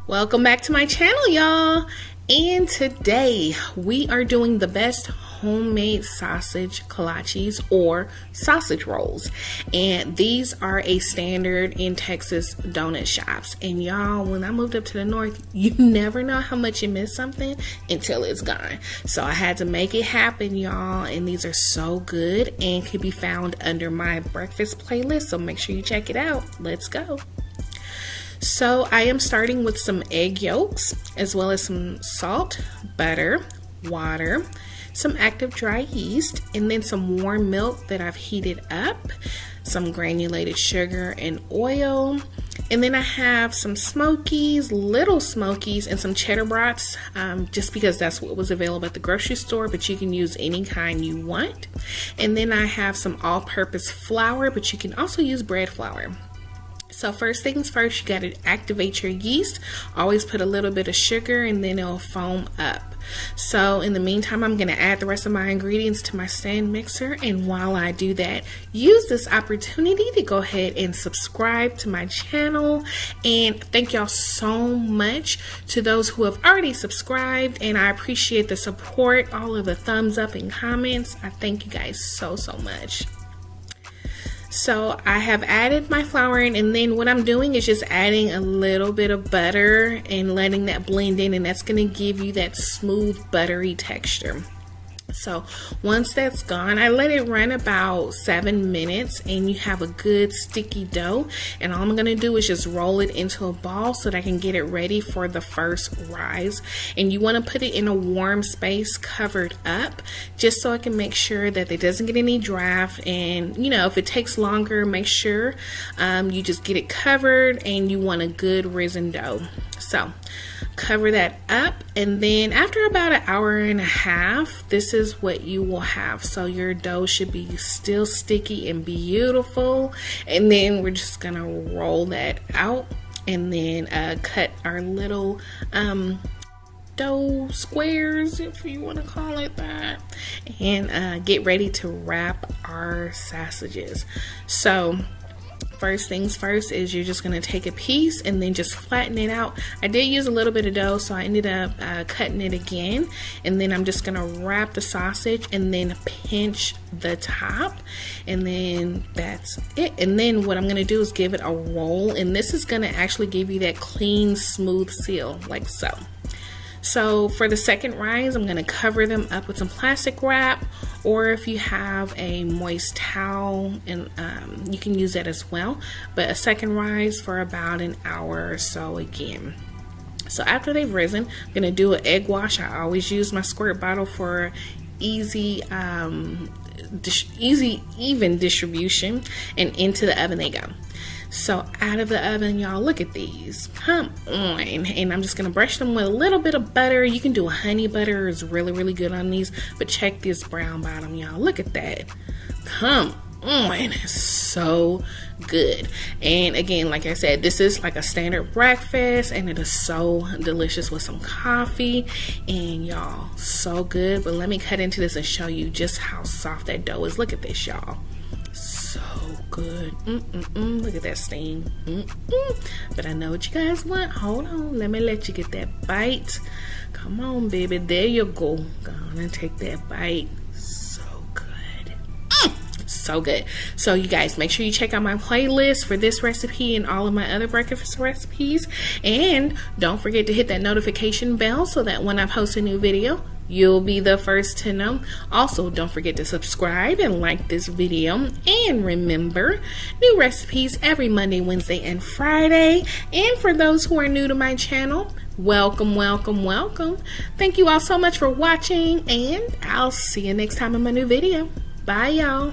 Welcome back to my channel, y'all. And today we are doing the best homemade sausage kolaches or sausage rolls. And these are a standard in Texas donut shops. And y'all, when I moved up to the north, you never know how much you miss something until it's gone. So I had to make it happen, y'all. And these are so good and can be found under my breakfast playlist. So make sure you check it out. Let's go. So I am starting with some egg yolks, as well as some salt, butter, water, some active dry yeast, and then some warm milk that I've heated up, some granulated sugar and oil. And then I have some Smokies, little Smokies, and some cheddar brats, just because that's what was available at the grocery store, but you can use any kind you want. And then I have some all-purpose flour, but you can also use bread flour. So first things first, you got to activate your yeast. Always put a little bit of sugar and then it'll foam up. So in the meantime, I'm going to add the rest of my ingredients to my stand mixer. And while I do that, use this opportunity to go ahead and subscribe to my channel. And thank y'all so much to those who have already subscribed. And I appreciate the support, all of the thumbs up and comments. I thank you guys so much. So I have added my flour in, and then what I'm doing is just adding a little bit of butter and letting that blend in, and that's going to give you that smooth buttery texture. So once that's gone, I let it run about 7 minutes and you have a good sticky dough. And all I'm going to do is just roll it into a ball so that I can get it ready for the first rise. And you want to put it in a warm space covered up, just so I can make sure that it doesn't get any draft. And you know, if it takes longer, make sure you just get it covered, and you want a good risen dough. So cover that up, and then after about an hour and a half, this is what you will have. So your dough should be still sticky and beautiful. And then we're just gonna roll that out and then cut our little dough squares, if you want to call it that, and get ready to wrap our sausages. So first things first is you're just going to take a piece and then just flatten it out. I did use a little bit of dough, so I ended up cutting it again, and then I'm just going to wrap the sausage and then pinch the top, and then that's it. And then what I'm going to do is give it a roll, and this is going to actually give you that clean, smooth seal like so. So for the second rise, I'm going to cover them up with some plastic wrap, or if you have a moist towel, and you can use that as well. But a second rise for about an hour or so again. So after they've risen, I'm going to do an egg wash. I always use my squirt bottle for easy even distribution, and into the oven they go. So out of the oven, y'all, look at these. Come on. And I'm just going to brush them with a little bit of butter. You can do a honey butter. It's really good on these. But check this brown bottom, y'all. Look at that. Come on. So good. And again, like I said, this is like a standard breakfast, and it is so delicious with some coffee. And y'all, so good. But let me cut into this and show you just how soft that dough is. Look at this, y'all. So good. Look at that steam. But I know what you guys want. Hold on, let me let you get that bite. Come on, baby, there you go. Go on and take that bite. So good. So good. So you guys, make sure you check out my playlist for this recipe and all of my other breakfast recipes, and don't forget to hit that notification bell so that when I post a new video, you'll be the first to know. Also, don't forget to subscribe and like this video. And remember, new recipes every Monday, Wednesday, and Friday. And for those who are new to my channel, welcome. Thank you all so much for watching, and I'll see you next time in my new video. Bye, y'all.